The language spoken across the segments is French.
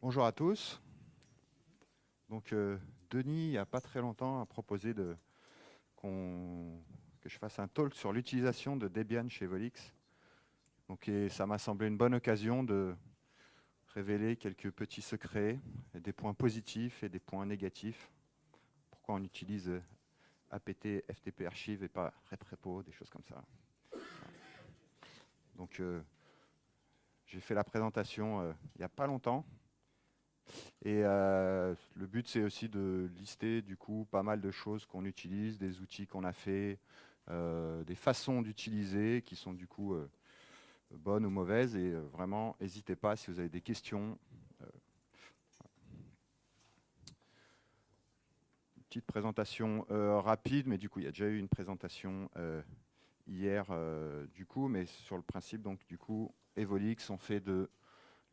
Bonjour à tous. Donc, Denis, il n'y a pas très longtemps, a proposé que je fasse un talk sur l'utilisation de Debian chez Volix. Donc, et ça m'a semblé une bonne occasion de révéler quelques petits secrets, et des points positifs et des points négatifs. Pourquoi on utilise apt ftp archive et pas reprepo, des choses comme ça. Donc, j'ai fait la présentation il n'y a pas longtemps. Et le but, c'est aussi de lister du coup pas mal de choses qu'on utilise, des outils qu'on a fait, des façons d'utiliser qui sont du coup bonnes ou mauvaises. Et vraiment, n'hésitez pas si vous avez des questions. Euh, une petite présentation rapide, mais du coup, il y a déjà eu une présentation hier du coup, mais sur le principe, donc du coup, Evolix, on fait de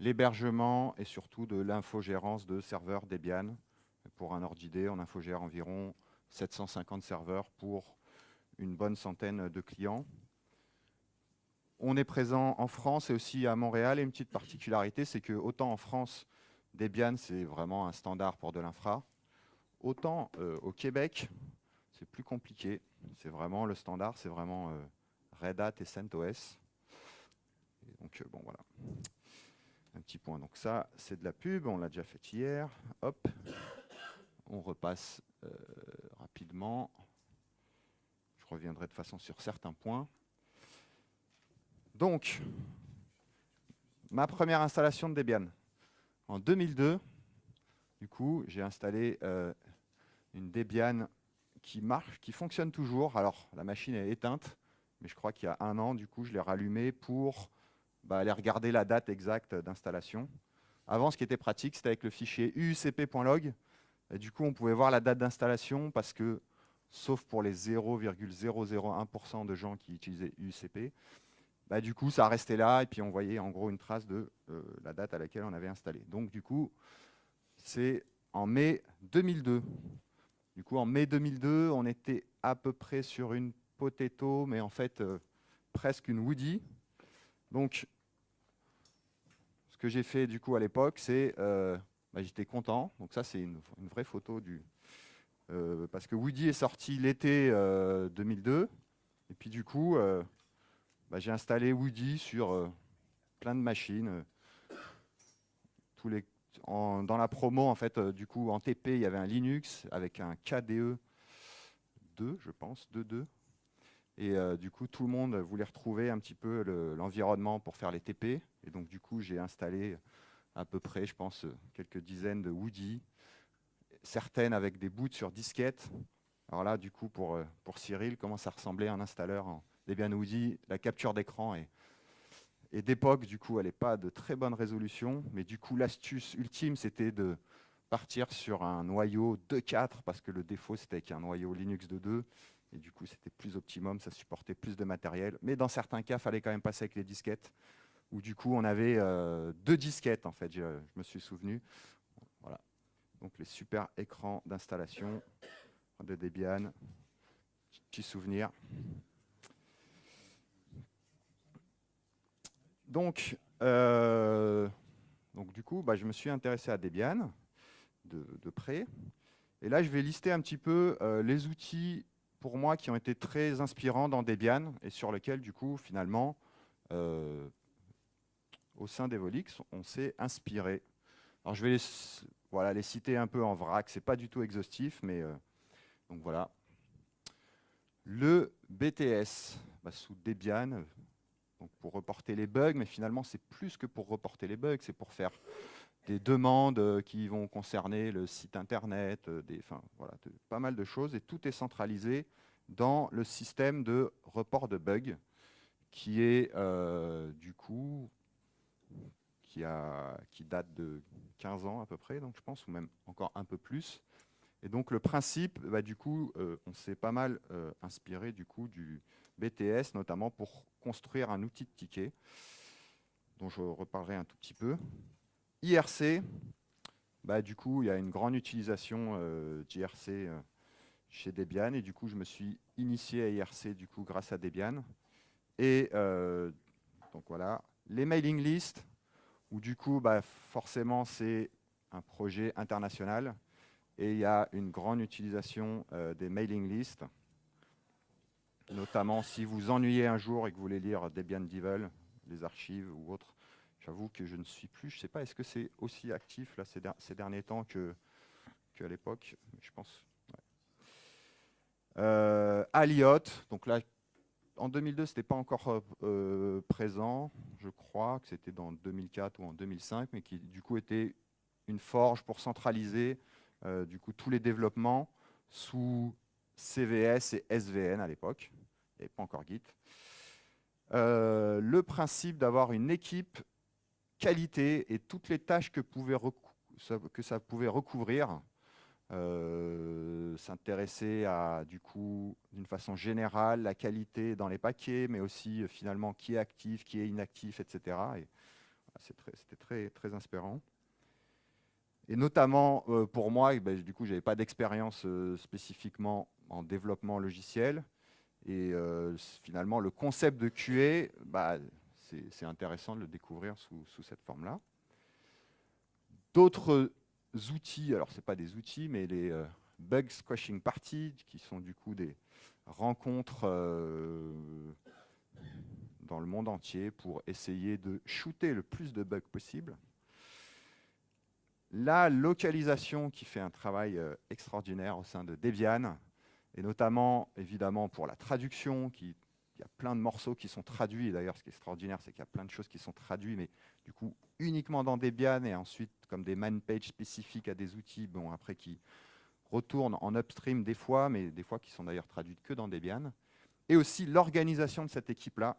l'hébergement et surtout de l'infogérance de serveurs Debian. Pour un ordre d'idée, on infogère environ 750 serveurs pour une bonne centaine de clients. On est présent en France et aussi à Montréal. Et une petite particularité, c'est que autant en France, Debian, c'est vraiment un standard pour de l'infra, autant au Québec, c'est plus compliqué. C'est vraiment le standard, c'est vraiment Red Hat et CentOS. Et donc, bon, voilà. Un petit point. Donc ça, c'est de la pub. On l'a déjà fait hier. Hop. On repasse rapidement. Je reviendrai de façon sur certains points. Donc, ma première installation de Debian. En 2002, du coup, j'ai installé une Debian qui marche, qui fonctionne toujours. Alors, la machine est éteinte, mais je crois qu'il y a un an, du coup, je l'ai rallumée pour aller regarder la date exacte d'installation. Avant, ce qui était pratique, c'était avec le fichier uucp.log. Et du coup, on pouvait voir la date d'installation parce que, sauf pour les 0,001% de gens qui utilisaient UCP, du coup, ça restait là et puis on voyait en gros une trace de la date à laquelle on avait installé. Donc, du coup, c'est en mai 2002. Du coup, en mai 2002, on était à peu près sur une Potato, mais en fait, presque une Woody. Donc, ce que j'ai fait du coup à l'époque, c'est j'étais content. Donc ça, c'est une vraie photo du, parce que Woody est sorti l'été 2002. Et puis du coup, j'ai installé Woody sur plein de machines. Tous les, dans la promo, en fait, du coup, en TP, il y avait un Linux avec un KDE 2, je pense, 2.2. Et du coup, tout le monde voulait retrouver un petit peu l'environnement pour faire les TP. Et donc, du coup, j'ai installé à peu près, je pense, quelques dizaines de Woody, certaines avec des boots sur disquette. Alors là, du coup, pour Cyril, comment ça ressemblait à un installeur en Debian Woody, la capture d'écran et d'époque, du coup, elle n'est pas de très bonne résolution. Mais du coup, l'astuce ultime, c'était de partir sur un noyau 2.4 parce que le défaut, c'était avec un noyau Linux 2.2. Et du coup, c'était plus optimum, ça supportait plus de matériel. Mais dans certains cas, il fallait quand même passer avec les disquettes. Où du coup, on avait deux disquettes, en fait, je me suis souvenu. Voilà. Donc les super écrans d'installation de Debian. Petit souvenir. Donc, du coup, je me suis intéressé à Debian de près. Et là, je vais lister un petit peu les outils pour moi qui ont été très inspirants dans Debian et sur lesquels, du coup, finalement, au sein d'Evolix, on s'est inspiré. Alors, je vais les citer un peu en vrac. C'est pas du tout exhaustif, mais donc voilà. Le BTS, sous Debian, donc pour reporter les bugs, mais finalement, c'est plus que pour reporter les bugs, c'est pour faire des demandes qui vont concerner le site internet, pas mal de choses, et tout est centralisé dans le système de report de bugs, qui est du coup, qui date de 15 ans à peu près, donc je pense, ou même encore un peu plus. Et donc le principe, du coup, on s'est pas mal inspiré du coup du BTS, notamment pour construire un outil de ticket, dont je reparlerai un tout petit peu. IRC, du coup, il y a une grande utilisation d'IRC chez Debian, et du coup, je me suis initié à IRC du coup grâce à Debian. Et donc voilà, les mailing lists, où du coup, forcément, c'est un projet international et il y a une grande utilisation des mailing lists, notamment si vous ennuyez un jour et que vous voulez lire Debian Devil, les archives ou autres. J'avoue que je ne suis plus, je ne sais pas, est-ce que c'est aussi actif là, ces derniers temps qu'à l'époque, je pense. Ouais. Aliot, donc là, en 2002, ce n'était pas encore présent, je crois que c'était dans 2004 ou en 2005, mais qui du coup était une forge pour centraliser du coup, tous les développements sous CVS et SVN à l'époque. Il n'y avait pas encore Git. Le principe d'avoir une équipe qualité et toutes les tâches que ça pouvait recouvrir, s'intéresser à, du coup, d'une façon générale, la qualité dans les paquets, mais aussi finalement qui est actif, qui est inactif, etc. Et c'était très, très inspirant. Et notamment pour moi, du coup, je n'avais pas d'expérience spécifiquement en développement logiciel. Et finalement, le concept de QA, c'est intéressant de le découvrir sous cette forme-là. D'autres outils, alors ce n'est pas des outils, mais les bug squashing parties, qui sont du coup des rencontres dans le monde entier pour essayer de shooter le plus de bugs possible. La localisation qui fait un travail extraordinaire au sein de Debian, et notamment, évidemment, pour la traduction, il y a plein de morceaux qui sont traduits. Et d'ailleurs, ce qui est extraordinaire, c'est qu'il y a plein de choses qui sont traduites, mais du coup, uniquement dans Debian, et ensuite, comme des man pages spécifiques à des outils, bon, après, qui retournent en upstream des fois, mais des fois qui sont d'ailleurs traduites que dans Debian. Et aussi l'organisation de cette équipe-là.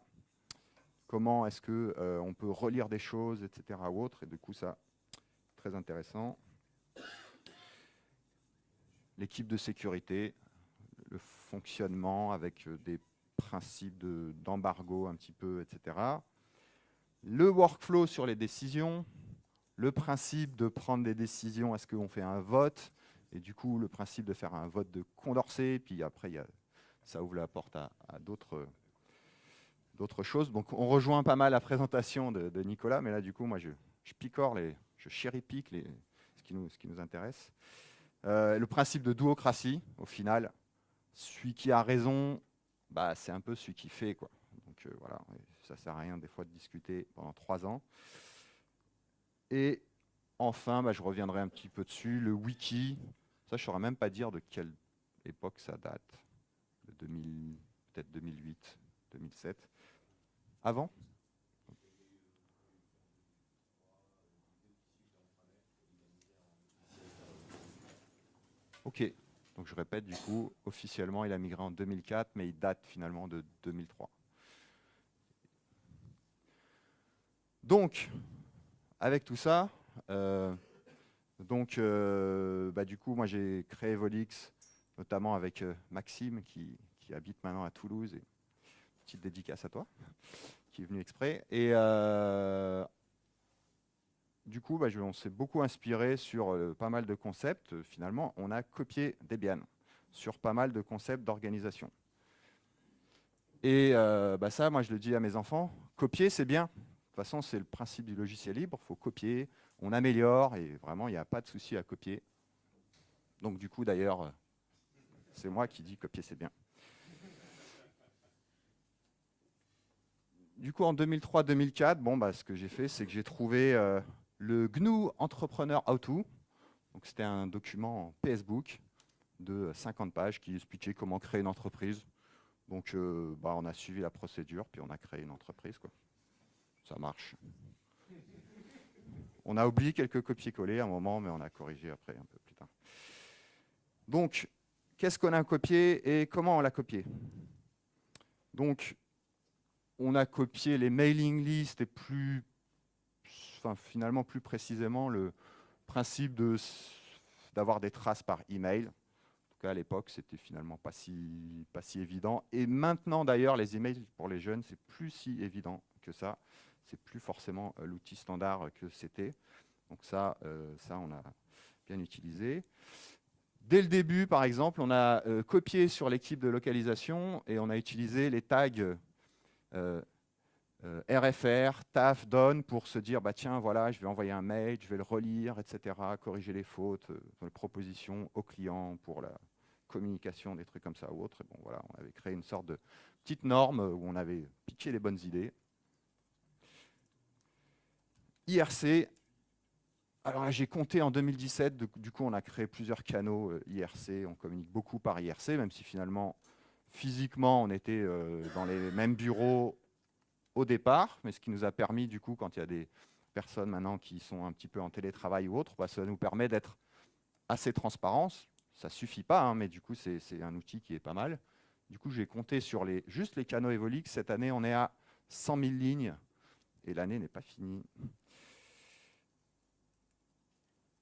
Comment est-ce qu'on peut relire des choses, etc. ou autre. Et du coup, ça, très intéressant. L'équipe de sécurité, le fonctionnement avec des principes d'embargo un petit peu, etc. Le workflow sur les décisions, le principe de prendre des décisions, est-ce qu'on fait un vote, et du coup le principe de faire un vote de Condorcet, puis après ça ouvre la porte à d'autres choses. Donc on rejoint pas mal la présentation de Nicolas, mais là du coup moi je picore, je cherry-pick ce qui nous intéresse. Le principe de duocratie, au final, celui qui a raison, c'est un peu celui qui fait, quoi. Donc voilà, ça sert à rien des fois de discuter pendant 3 ans. Et enfin, je reviendrai un petit peu dessus, le wiki. Ça, je ne saurais même pas dire de quelle époque ça date. De 2000, peut-être 2008, 2007. Avant ? Ok. Donc je répète, du coup, officiellement, il a migré en 2004, mais il date finalement de 2003. Donc, avec tout ça, du coup, moi j'ai créé Volix, notamment avec Maxime, qui habite maintenant à Toulouse. Et petite dédicace à toi, qui est venu exprès. Et du coup, on s'est beaucoup inspiré sur pas mal de concepts. Finalement, on a copié Debian sur pas mal de concepts d'organisation. Et ça, moi, je le dis à mes enfants, copier, c'est bien. De toute façon, c'est le principe du logiciel libre. Il faut copier, on améliore, et vraiment, il n'y a pas de souci à copier. Donc, du coup, d'ailleurs, c'est moi qui dis copier, c'est bien. Du coup, en 2003-2004, ce que j'ai fait, c'est que j'ai trouvé le GNU Entrepreneur How-To. Donc, c'était un document en PSBook de 50 pages qui expliquait comment créer une entreprise. Donc, on a suivi la procédure, puis on a créé une entreprise, quoi. Ça marche. On a oublié quelques copier-coller à un moment, mais on a corrigé après, un peu plus tard. Donc, qu'est-ce qu'on a copié et comment on l'a copié? Donc, on a copié les mailing lists et finalement plus précisément le principe d'avoir des traces par email. En tout cas, à l'époque, c'était finalement pas si évident. Et maintenant, d'ailleurs, les emails pour les jeunes, c'est plus si évident que ça. C'est plus forcément l'outil standard que c'était. Donc ça, on a bien utilisé. Dès le début, par exemple, on a copié sur l'équipe de localisation et on a utilisé les tags RFR, TAF, DON, pour se dire, bah, tiens, voilà, je vais envoyer un mail, je vais le relire, etc., corriger les fautes, les propositions au client pour la communication, des trucs comme ça ou autre. Et bon, voilà, on avait créé une sorte de petite norme où on avait pitché les bonnes idées. IRC, alors là, j'ai compté en 2017, du coup, on a créé plusieurs canaux IRC, on communique beaucoup par IRC, même si finalement, physiquement, on était dans les mêmes bureaux au départ, mais ce qui nous a permis, du coup, quand il y a des personnes maintenant qui sont un petit peu en télétravail ou autre, bah, ça nous permet d'être assez transparents. Ça ne suffit pas, hein, mais du coup, c'est un outil qui est pas mal. Du coup, j'ai compté sur juste les canaux Evolix. Cette année, on est à 100 000 lignes, et l'année n'est pas finie.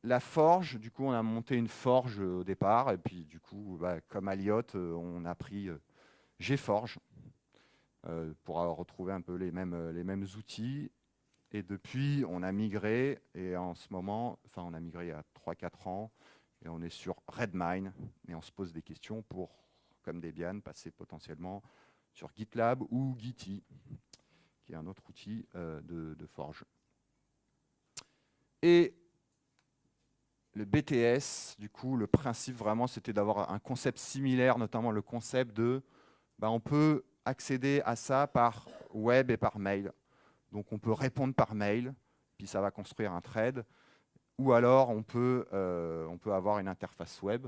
La forge, du coup, on a monté une forge au départ, et puis du coup, bah, comme Alliot, on a pris GForge pour retrouver un peu les mêmes outils. Et depuis, on a migré, et en ce moment, enfin, on a migré il y a 3-4 ans, et on est sur Redmine, et on se pose des questions pour, comme Debian, passer potentiellement sur GitLab ou Gitee, qui est un autre outil de forge. Et le BTS, du coup, le principe vraiment, c'était d'avoir un concept similaire, notamment le concept de, bah, on peut accéder à ça par web et par mail. Donc on peut répondre par mail, puis ça va construire un thread. Ou alors on peut avoir une interface web.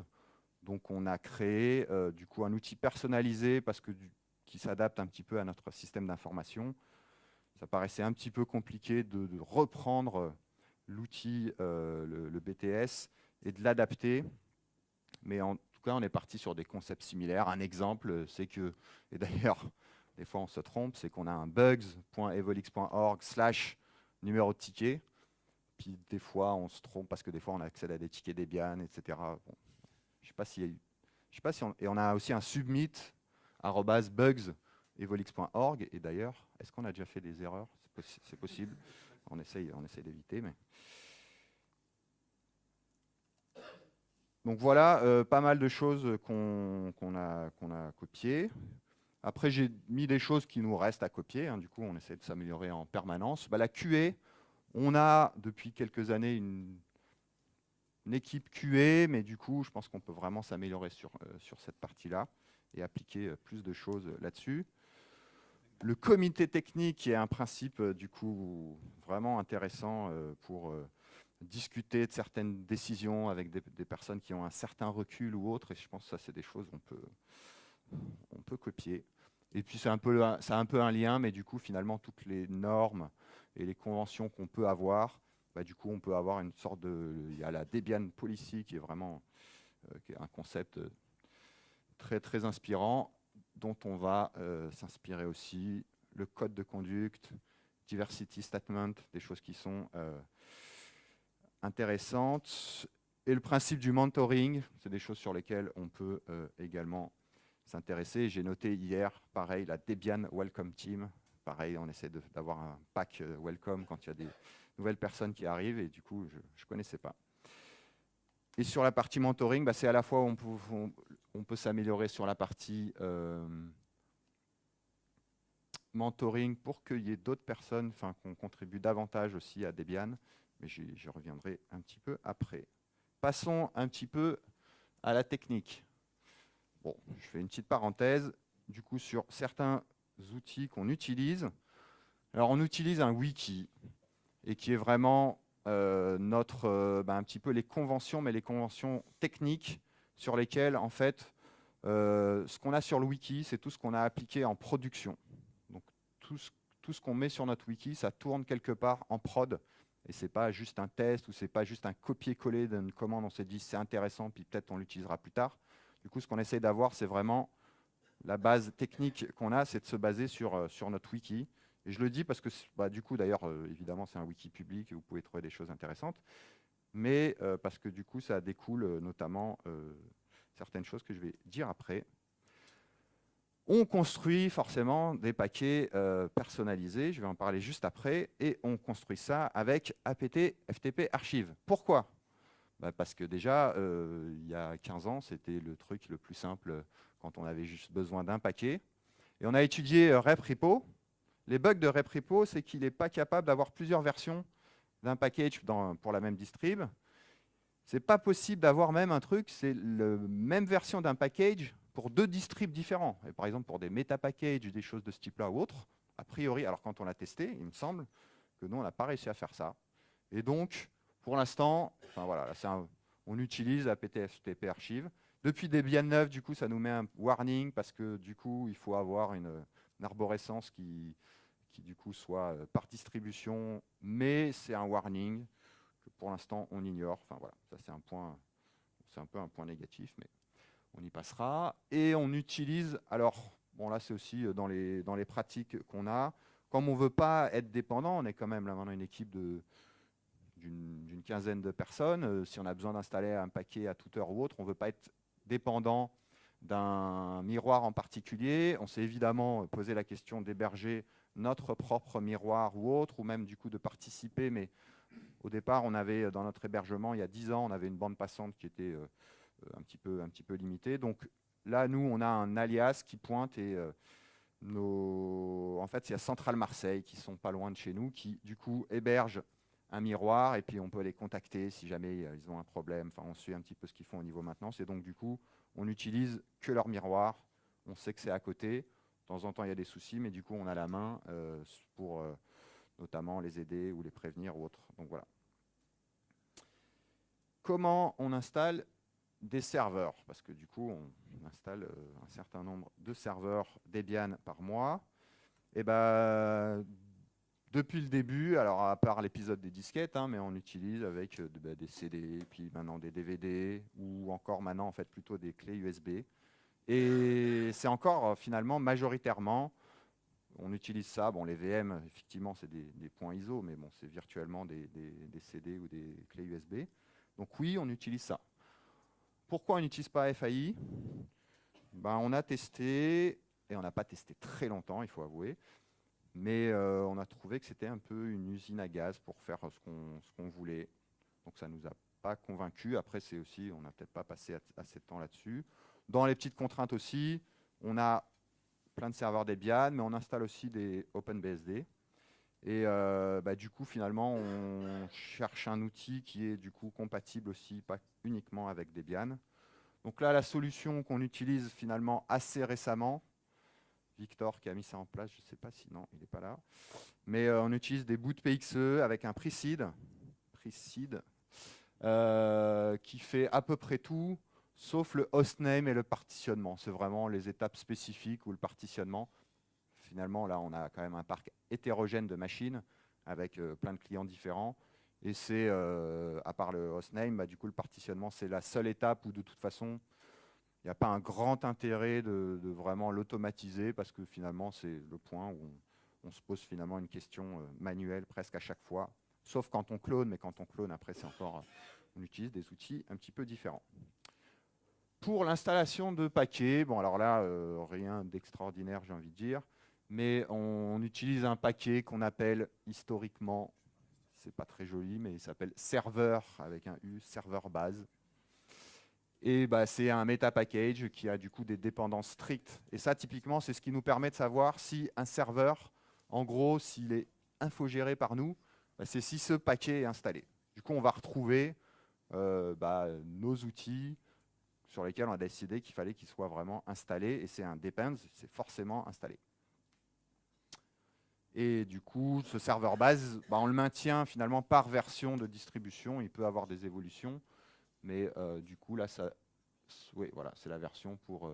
Donc on a créé du coup un outil personnalisé qui s'adapte un petit peu à notre système d'information. Ça paraissait un petit peu compliqué de reprendre l'outil, le BTS, et de l'adapter. Mais en tout cas, on est parti sur des concepts similaires. Un exemple, c'est que, et d'ailleurs, des fois on se trompe, c'est qu'on a un bugs.evolix.org/numéro de ticket. Puis des fois, on se trompe parce que des fois, on accède à des tickets Debian, etc. Bon, je sais pas s'il y a eu, je sais pas si et on a aussi un submit @bugs.evolix.org. Et d'ailleurs, est-ce qu'on a déjà fait des erreurs? C'est possible. On essaye d'éviter, mais. Donc voilà, pas mal de choses qu'on a copiées. Après, j'ai mis des choses qui nous restent à copier, hein. Du coup, on essaie de s'améliorer en permanence. Bah, la QA, on a depuis quelques années une équipe QA, mais du coup, je pense qu'on peut vraiment s'améliorer sur cette partie-là et appliquer plus de choses là-dessus. Le comité technique qui est un principe, du coup, vraiment intéressant pour discuter de certaines décisions avec des personnes qui ont un certain recul ou autre, et je pense que ça, c'est des choses qu'on peut copier. Et puis, ça a un peu un lien, mais du coup, finalement, toutes les normes et les conventions qu'on peut avoir, bah, du coup, on peut avoir une sorte de... Il y a la Debian Policy qui est vraiment qui est un concept très, très inspirant, dont on va s'inspirer aussi. Le code de conduite, diversity statement, des choses qui sont intéressantes. Et le principe du mentoring, c'est des choses sur lesquelles on peut également s'intéresser. J'ai noté hier, pareil, la Debian Welcome Team. Pareil, on essaie d'avoir un pack welcome quand il y a des nouvelles personnes qui arrivent, et du coup, je ne connaissais pas. Et sur la partie mentoring, bah, c'est à la fois on peut s'améliorer sur la partie mentoring pour qu'il y ait d'autres personnes, qu'on contribue davantage aussi à Debian, mais j'y reviendrai un petit peu après. Passons un petit peu à la technique. Bon, je fais une petite parenthèse, du coup, sur certains outils qu'on utilise. Alors, on utilise un wiki, et qui est vraiment un petit peu les conventions, mais les conventions techniques sur lesquelles, en fait, ce qu'on a sur le wiki, c'est tout ce qu'on a appliqué en production. Donc, tout ce qu'on met sur notre wiki, ça tourne quelque part en prod, et ce n'est pas juste un test, ou ce n'est pas juste un copier-coller d'une commande, on s'est dit c'est intéressant, puis peut-être on l'utilisera plus tard. Du coup, ce qu'on essaie d'avoir, c'est vraiment la base technique qu'on a, c'est de se baser sur notre wiki. Et je le dis parce que, bah, du coup, d'ailleurs, évidemment, c'est un wiki public et vous pouvez trouver des choses intéressantes, mais parce que, du coup, ça découle notamment certaines choses que je vais dire après. On construit forcément des paquets personnalisés, je vais en parler juste après, et on construit ça avec apt ftp archive. Pourquoi? Bah parce que déjà, il y a 15 ans, c'était le truc le plus simple quand on avait juste besoin d'un paquet. Et on a étudié RepRepo, Les bugs de RepRepo, c'est qu'il n'est pas capable d'avoir plusieurs versions d'un package pour la même distrib. C'est pas possible d'avoir même un truc, c'est la même version d'un package pour 2 distribs différents. Et par exemple, pour des méta-packages, des choses de ce type-là ou autre, a priori, alors quand on l'a testé, il me semble que nous, on n'a pas réussi à faire ça. Et donc, pour l'instant, enfin voilà, on utilise la PTFTP archive. Depuis Debian 9, du coup, ça nous met un warning parce que du coup, il faut avoir une arborescence qui du coup soit par distribution, mais c'est un warning que pour l'instant on ignore. Enfin voilà, ça c'est un peu un point négatif, mais on y passera. Et on utilise, alors bon là c'est aussi dans les pratiques qu'on a, comme on ne veut pas être dépendant, on est quand même là maintenant une équipe d'une quinzaine de personnes. Si on a besoin d'installer un paquet à toute heure ou autre, on ne veut pas être dépendant d'un miroir en particulier. On s'est évidemment posé la question d'héberger notre propre miroir ou autre, ou même du coup de participer. Mais au départ, on avait dans notre hébergement, il y a 10 ans, on avait une bande passante qui était un petit peu limitée. Donc là, nous, on a un alias qui pointe et en fait, il y a Centrale Marseille qui sont pas loin de chez nous, qui du coup hébergent un miroir et puis on peut les contacter si jamais ils ont un problème. Enfin, on suit un petit peu ce qu'ils font au niveau maintenance et donc du coup, on n'utilise que leur miroir. On sait que c'est à côté. De temps en temps, il y a des soucis, mais du coup, on a la main pour notamment les aider ou les prévenir ou autre. Donc voilà. Comment on installe des serveurs? Parce que du coup, on installe un certain nombre de serveurs Debian par mois. Et ben, depuis le début, alors à part l'épisode des disquettes, hein, mais on utilise avec des CD, puis maintenant des DVD, ou encore maintenant en fait plutôt des clés USB. Et c'est encore finalement majoritairement, on utilise ça. Bon, les VM, effectivement, c'est des points ISO, mais bon, c'est virtuellement des CD ou des clés USB. Donc oui, on utilise ça. Pourquoi on n'utilise pas FAI? Ben, on a testé, et on n'a pas testé très longtemps, il faut avouer, mais on a trouvé que c'était un peu une usine à gaz pour faire ce qu'on voulait. Donc ça ne nous a pas convaincus. Après, c'est aussi, on n'a peut-être pas passé assez de temps là-dessus. Dans les petites contraintes aussi, on a plein de serveurs Debian, mais on installe aussi des OpenBSD. Et bah, du coup, finalement, on cherche un outil qui est du coup compatible aussi, pas uniquement avec Debian. Donc là, la solution qu'on utilise finalement assez récemment, Victor qui a mis ça en place, je ne sais pas si non, il n'est pas là, mais on utilise des bouts de PXE avec un preseed qui fait à peu près tout, sauf le hostname et le partitionnement. C'est vraiment les étapes spécifiques ou le partitionnement. Finalement, là, on a quand même un parc hétérogène de machines avec plein de clients différents. Et c'est, à part le hostname, bah, du coup, le partitionnement, c'est la seule étape où, de toute façon, il n'y a pas un grand intérêt de vraiment l'automatiser parce que finalement, c'est le point où on se pose finalement une question manuelle presque à chaque fois. Sauf quand on clone, mais quand on clone, après, c'est encore, on utilise des outils un petit peu différents. Pour l'installation de paquets, bon alors là, rien d'extraordinaire, j'ai envie de dire, mais on utilise un paquet qu'on appelle historiquement, c'est pas très joli, mais il s'appelle serveur avec un U, serveur base. Et bah, c'est un meta package qui a du coup des dépendances strictes. Et ça, typiquement, c'est ce qui nous permet de savoir si un serveur, en gros, s'il est infogéré par nous, bah, c'est si ce paquet est installé. Du coup, on va retrouver nos outils sur lesquels on a décidé qu'il fallait qu'ils soient vraiment installés. Et c'est un depends, c'est forcément installé. Et du coup, ce serveur base, bah, on le maintient finalement par version de distribution. Il peut avoir des évolutions. Mais du coup, là, oui, voilà, c'est la version pour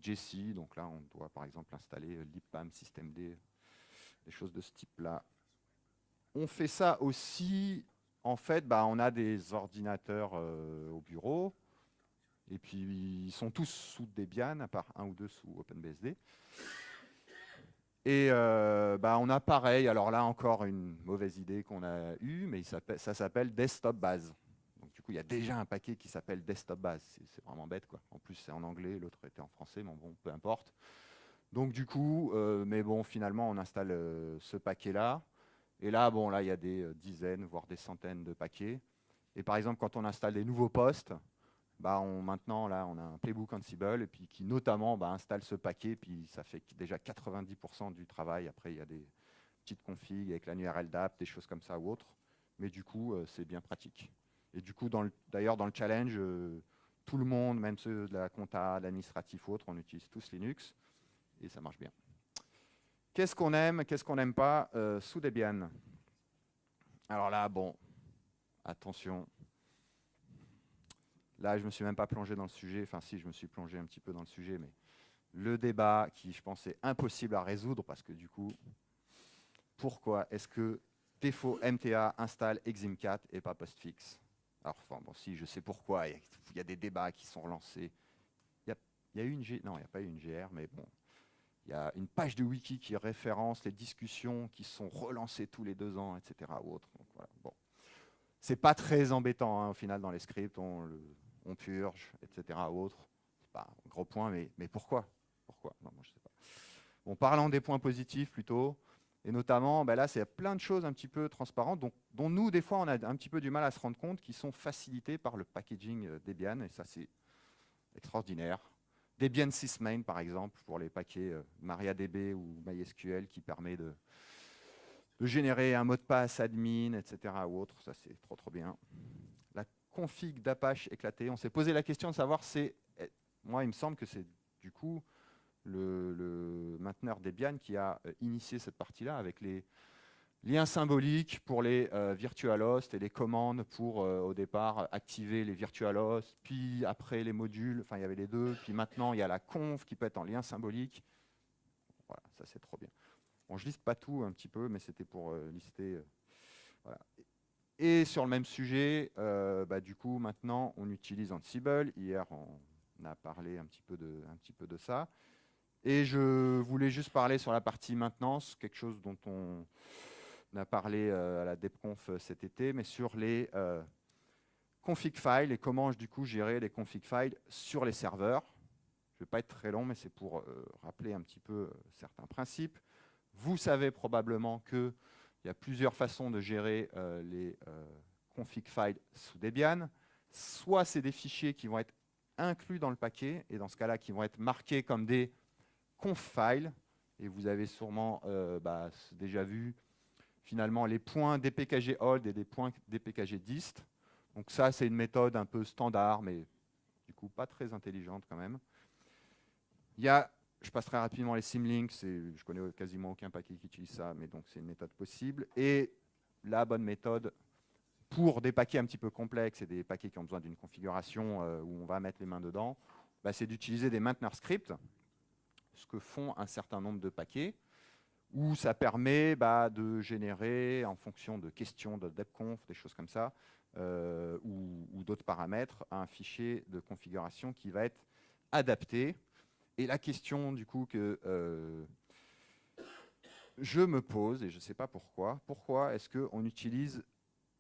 Jessie. Donc là, on doit par exemple installer libpam, systemd, des choses de ce type-là. On fait ça aussi, en fait, bah, on a des ordinateurs au bureau. Et puis, ils sont tous sous Debian, à part un ou deux sous OpenBSD. Et bah, on a pareil, alors là encore une mauvaise idée qu'on a eue, mais ça s'appelle Desktop Base. Donc du coup, il y a déjà un paquet qui s'appelle Desktop Base. C'est vraiment bête, quoi. En plus, c'est en anglais, l'autre était en français, mais bon, peu importe. Donc du coup, mais bon, finalement, on installe ce paquet-là. Et là, bon, là, il y a des dizaines, voire des centaines de paquets. Et par exemple, quand on installe des nouveaux postes, maintenant, là, on a un playbook Ansible, et puis qui notamment installe ce paquet, puis ça fait déjà 90% du travail. Après, il y a des petites configs avec l'URL d'app, des choses comme ça ou autres. Mais du coup, c'est bien pratique. Et du coup, d'ailleurs, dans le challenge, tout le monde, même ceux de la compta, de l'administratif ou autre, on utilise tous Linux, et ça marche bien. Qu'est-ce qu'on aime, qu'est-ce qu'on n'aime pas sous Debian? Alors là, bon, attention. Là, je ne me suis même pas plongé dans le sujet. Enfin, si, je me suis plongé un petit peu dans le sujet, mais le débat qui, je pense, est impossible à résoudre, parce que du coup, pourquoi est-ce que défaut MTA installe Eximcat et pas Postfix? Alors, enfin, bon, si, je sais pourquoi. Il y a des débats qui sont relancés. Il y a eu une non, il n'y a pas eu une GR, mais bon. Il y a une page de wiki qui référence les discussions qui sont relancées tous les 2 ans, etc. Ou autre. Donc, voilà, bon. C'est pas très embêtant, hein, au final, dans les scripts, on purge, etc. Ou autre. C'est pas un gros point, mais pourquoi? Pourquoi? Non, moi, je sais pas. Bon, parlant des points positifs plutôt, et notamment, là, c'est plein de choses un petit peu transparentes, dont nous, des fois, on a un petit peu du mal à se rendre compte, qui sont facilitées par le packaging Debian, et ça, c'est extraordinaire. Debian sysmain, par exemple, pour les paquets MariaDB ou MySQL, qui permet de générer un mot de passe admin, etc. ou autre. Ça, c'est trop, trop bien. La config d'Apache éclatée. On s'est posé la question de savoir si... Moi, il me semble que c'est du coup le mainteneur Debian qui a initié cette partie-là avec les liens symboliques pour les virtual hosts et les commandes pour, au départ, activer les virtual hosts, puis après les modules, enfin il y avait les deux, puis maintenant il y a la conf qui peut être en lien symbolique. Voilà, ça c'est trop bien. Bon, je liste pas tout un petit peu, mais c'était pour lister. Voilà. Et sur le même sujet, du coup maintenant on utilise Ansible. Hier on a parlé un petit peu de ça. Et je voulais juste parler sur la partie maintenance, quelque chose dont on a parlé à la DebConf cet été, mais sur les config files et comment du coup gérer les config files sur les serveurs. Je ne vais pas être très long, mais c'est pour rappeler un petit peu certains principes. Vous savez probablement qu'il y a plusieurs façons de gérer les config files sous Debian. Soit c'est des fichiers qui vont être inclus dans le paquet, et dans ce cas-là, qui vont être marqués comme des conf files. Et vous avez sûrement déjà vu finalement les points dpkg hold et des points dpkg dist. Donc ça, c'est une méthode un peu standard, mais du coup pas très intelligente quand même. Il y a, je passe très rapidement les symlinks, je connais quasiment aucun paquet qui utilise ça, mais donc c'est une méthode possible. Et la bonne méthode pour des paquets un petit peu complexes et des paquets qui ont besoin d'une configuration où on va mettre les mains dedans, c'est d'utiliser des mainteneurs scripts, ce que font un certain nombre de paquets, où ça permet de générer, en fonction de questions de debconf, des choses comme ça, ou d'autres paramètres, un fichier de configuration qui va être adapté. Et la question du coup que je me pose, et je ne sais pas pourquoi est-ce qu'on n'utilise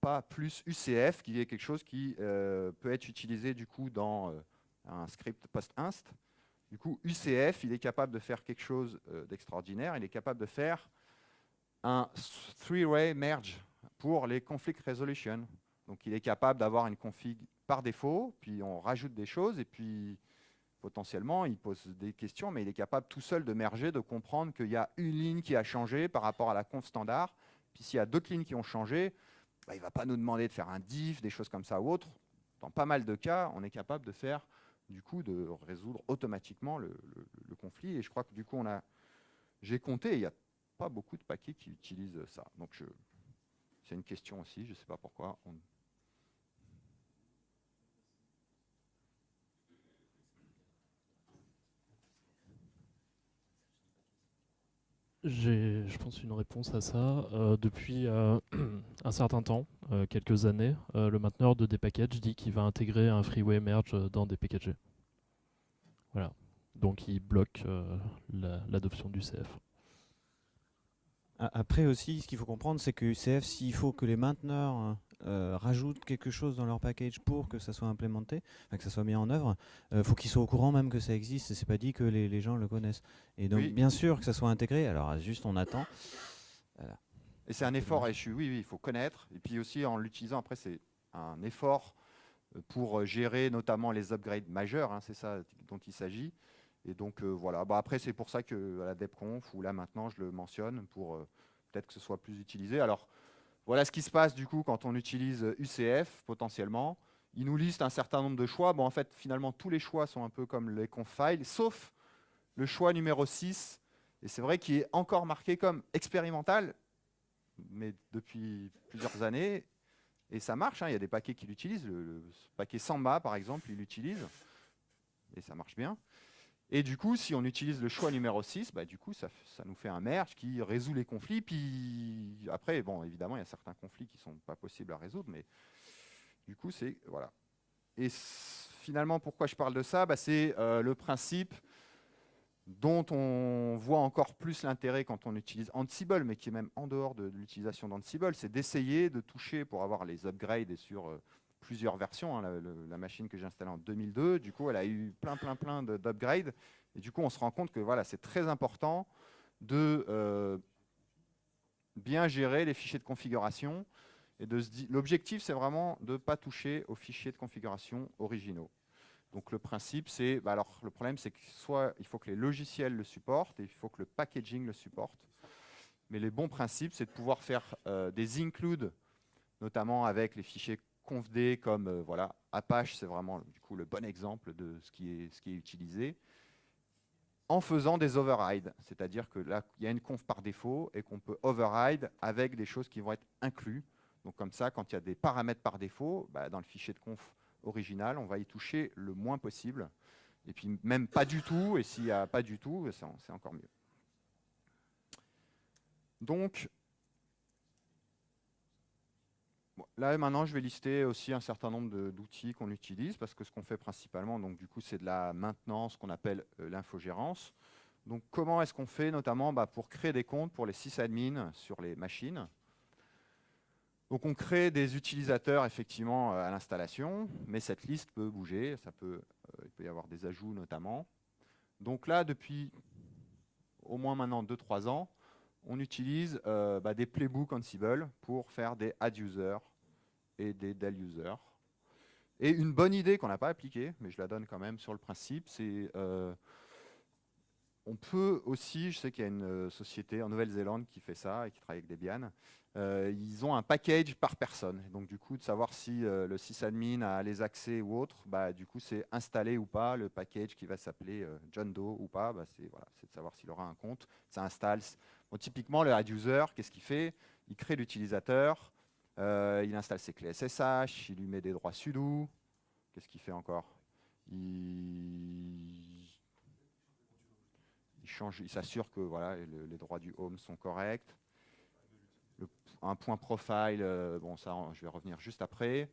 pas plus UCF, qui est quelque chose qui peut être utilisé du coup dans un script post-inst. Du coup, UCF, il est capable de faire quelque chose d'extraordinaire. Il est capable de faire un three-way merge pour les conflict resolution. Donc, il est capable d'avoir une config par défaut, puis on rajoute des choses, et puis potentiellement, il pose des questions, mais il est capable tout seul de merger, de comprendre qu'il y a une ligne qui a changé par rapport à la conf standard. Puis s'il y a d'autres lignes qui ont changé, il ne va pas nous demander de faire un diff, des choses comme ça ou autre. Dans pas mal de cas, on est capable de faire du coup de résoudre automatiquement le conflit. Et je crois que du coup, j'ai compté, il n'y a pas beaucoup de paquets qui utilisent ça. Donc c'est une question aussi, je ne sais pas pourquoi. J'ai, je pense, une réponse à ça. Depuis un certain temps, quelques années, le mainteneur de Dpackage dit qu'il va intégrer un freeway merge dans Dpkg. Voilà. Donc il bloque l'adoption du CF. Après aussi, ce qu'il faut comprendre, c'est que UCF, s'il faut que les mainteneurs rajoutent quelque chose dans leur package pour que ça soit implémenté, que ça soit mis en œuvre, faut qu'ils soient au courant même que ça existe. Et c'est pas dit que les gens le connaissent. Et donc, Oui. bien sûr que ça soit intégré. Alors, juste on attend. Voilà. Et c'est un effort, et oui, il faut connaître. Et puis aussi, en l'utilisant, après, c'est un effort pour gérer notamment les upgrades majeurs, hein, c'est ça dont il s'agit. Et donc voilà, après c'est pour ça que à la DebConf, ou là maintenant je le mentionne, pour peut-être que ce soit plus utilisé. Alors voilà ce qui se passe du coup quand on utilise UCF potentiellement. Il nous liste un certain nombre de choix. Bon, en fait, finalement, tous les choix sont un peu comme les conf files, sauf le choix numéro 6. Et c'est vrai qu'il est encore marqué comme expérimental, mais depuis plusieurs années. Et ça marche, hein, il y a des paquets qui l'utilisent. Le paquet Samba, par exemple, il l'utilise. Et ça marche bien. Et du coup, si on utilise le choix numéro 6, bah, du coup, ça nous fait un merge qui résout les conflits. Puis après, bon, évidemment, il y a certains conflits qui ne sont pas possibles à résoudre, mais du coup, c'est... Voilà. Et finalement, pourquoi je parle de ça, bah, c'est le principe dont on voit encore plus l'intérêt quand on utilise Ansible, mais qui est même en dehors de l'utilisation d'Ansible, c'est d'essayer de toucher pour avoir les upgrades et sur plusieurs versions. Hein, la machine que j'ai installée en 2002, du coup, elle a eu plein d'upgrades. Et du coup, on se rend compte que voilà, c'est très important de bien gérer les fichiers de configuration. Et l'objectif, c'est vraiment de ne pas toucher aux fichiers de configuration originaux. Donc le principe, c'est, alors le problème, c'est que soit il faut que les logiciels le supportent et il faut que le packaging le supporte. Mais les bons principes, c'est de pouvoir faire des includes, notamment avec les fichiers confd comme voilà, Apache, c'est vraiment du coup le bon exemple de ce qui est utilisé, en faisant des overrides. C'est-à-dire que là, il y a une conf par défaut et qu'on peut override avec des choses qui vont être inclus. Donc comme ça, quand il y a des paramètres par défaut, dans le fichier de conf original, on va y toucher le moins possible. Et puis même pas du tout, et s'il n'y a pas du tout, c'est encore mieux. Donc, bon, là maintenant je vais lister aussi un certain nombre d'outils qu'on utilise, parce que ce qu'on fait principalement, donc du coup c'est de la maintenance qu'on appelle l'infogérance. Donc comment est-ce qu'on fait notamment pour créer des comptes pour les sysadmins sur les machines. Donc on crée des utilisateurs effectivement à l'installation, mais cette liste peut bouger, il peut y avoir des ajouts notamment. Donc là, depuis au moins maintenant 2-3 ans, on utilise des playbooks Ansible pour faire des add-users et des del-users. Et une bonne idée qu'on n'a pas appliquée, mais je la donne quand même sur le principe, c'est on peut aussi, je sais qu'il y a une société en Nouvelle-Zélande qui fait ça et qui travaille avec Debian, ils ont un package par personne. Donc du coup, de savoir si le sysadmin a les accès ou autre, du coup, c'est installer ou pas le package qui va s'appeler John Doe ou pas. C'est de savoir s'il aura un compte. Ça installe. Bon, typiquement, le add-user, qu'est-ce qu'il fait? Il crée l'utilisateur, il installe ses clés SSH, il lui met des droits sudo. Qu'est-ce qu'il fait encore? Il s'assure que voilà, les droits du home sont corrects. Un point profile, bon ça je vais revenir juste après.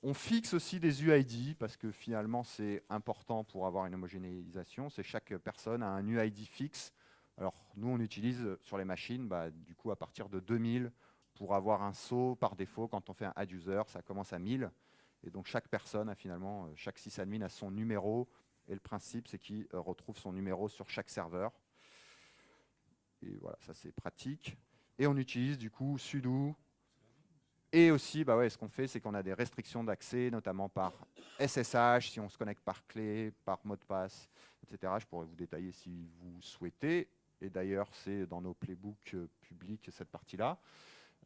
On fixe aussi des UID parce que finalement c'est important pour avoir une homogénéisation. C'est chaque personne a un UID fixe. Alors nous on utilise sur les machines du coup à partir de 2000 pour avoir un saut par défaut. Quand on fait un add user, ça commence à 1000. Et donc chaque personne a finalement, chaque sysadmin a son numéro. Et le principe c'est qu'il retrouve son numéro sur chaque serveur. Et voilà, ça c'est pratique. Et on utilise du coup sudo. Et aussi, ce qu'on fait, c'est qu'on a des restrictions d'accès, notamment par SSH, si on se connecte par clé, par mot de passe, etc. Je pourrais vous détailler si vous souhaitez. Et d'ailleurs, c'est dans nos playbooks publics, cette partie-là.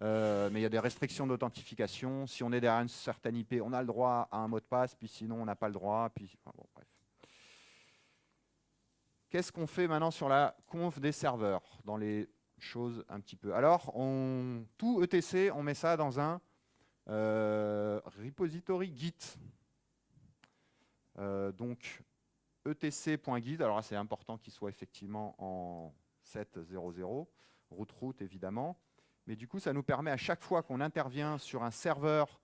Mais il y a des restrictions d'authentification. Si on est derrière une certaine IP, on a le droit à un mot de passe, puis sinon, on n'a pas le droit. Puis, bon, bref. Qu'est-ce qu'on fait maintenant sur la conf des serveurs, dans les choses un petit peu? Alors, tout ETC, on met ça dans un repository Git. Donc, etc.git, alors là, c'est important qu'il soit effectivement en 7.0.0, root évidemment. Mais du coup, ça nous permet à chaque fois qu'on intervient sur un serveur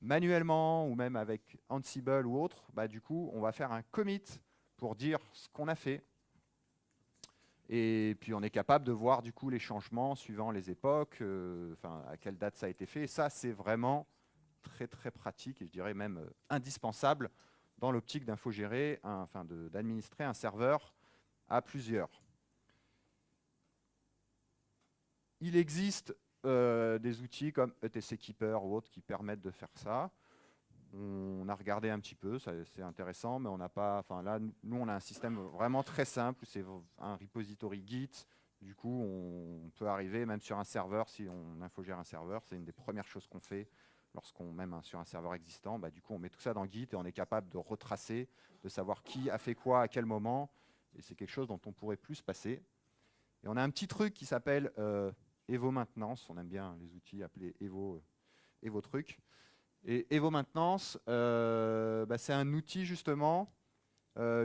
manuellement ou même avec Ansible ou autre, du coup, on va faire un commit pour dire ce qu'on a fait. Et puis on est capable de voir du coup les changements suivant les époques, à quelle date ça a été fait. Et ça, c'est vraiment très très pratique et je dirais même indispensable dans l'optique d'infogérer, d'administrer un serveur à plusieurs. Il existe des outils comme etc Keeper ou autres qui permettent de faire ça. On a regardé un petit peu, c'est intéressant, mais on n'a pas. Enfin là, nous, on a un système vraiment très simple. C'est un repository Git. Du coup, on peut arriver même sur un serveur, si on infogère un serveur, c'est une des premières choses qu'on fait lorsqu'on met sur un serveur existant. Bah, du coup, on met tout ça dans Git et on est capable de retracer, de savoir qui a fait quoi à quel moment. Et c'est quelque chose dont on pourrait plus se passer. Et on a un petit truc qui s'appelle Evo Maintenance. On aime bien les outils appelés Evo Truc. Et Evo Maintenance, c'est un outil justement